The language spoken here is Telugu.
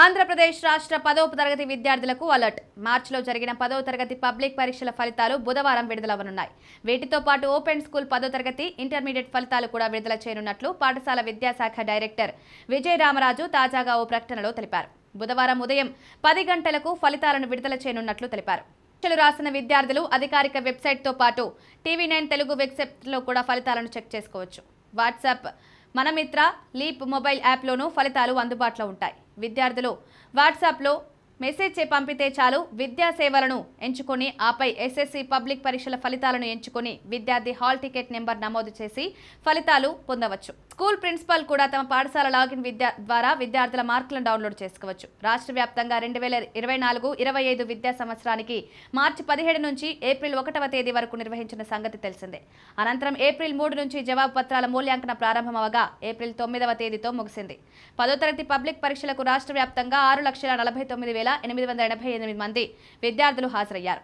ఆంధ్రప్రదేశ్ రాష్ట్ర 10వ తరగతి విద్యార్థులకు అలర్ట్. మార్చిలో జరిగిన 10వ తరగతి పబ్లిక్ పరీక్షల ఫలితాలు బుధవారం విడుదలవనున్నాయి. వీటితో పాటు ఓపెన్ స్కూల్ 10వ తరగతి, ఇంటర్మీడియట్ ఫలితాలు కూడా విడుదల చేయనున్నట్లు పాఠశాల విద్యాశాఖ డైరెక్టర్ విజయ్ రామరాజు తాజాగా ఓ ప్రకటనలో తెలిపారు. బుధవారం ఉదయం 10 గంటలకు ఫలితాలను విడుదల చేయనున్నట్లు తెలిపారు. పరీక్షలు రాసిన విద్యార్థులు అధికారిక వెబ్సైట్తో పాటు టీవీ9 తెలుగు వెబ్సైట్లో కూడా ఫలితాలను చెక్ చేసుకోవచ్చు. వాట్సాప్, మనమిత్ర, లీప్ మొబైల్ యాప్లోనూ ఫలితాలు అందుబాటులో ఉంటాయి. విద్యార్థులు వాట్సాప్లో మెసేజ్ పంపితే చాలు. విద్యా సేవలను ఎంచుకొని ఆపై ఎస్ఎస్సి పబ్లిక్ పరీక్షల ఫలితాలను ఎంచుకొని విద్యార్థి హాల్ టికెట్ నెంబర్ నమోదు చేసి ఫలితాలు పొందవచ్చు. స్కూల్ ప్రిన్సిపల్ కూడా తమ పాఠశాల లాగిన్ ద్వారా విద్యార్థుల మార్కులను డౌన్లోడ్ చేసుకోవచ్చు. రాష్ట్ర వ్యాప్తంగా 2024-25 విద్యా సంవత్సరానికి మార్చి 17 నుంచి ఏప్రిల్ 1వ తేదీ వరకు నిర్వహించిన సంగతి తెలిసిందే. అనంతరం ఏప్రిల్ 3 నుంచి జవాబు పత్రాల మూల్యాంకన ప్రారంభమవగా ఏప్రిల్ 9వ తేదీతో ముగిసింది. 10వ తరగతి పబ్లిక్ పరీక్షలకు రాష్ట్ర వ్యాప్తంగా 6,49,888 మంది విద్యార్థులు హాజరయ్యారు.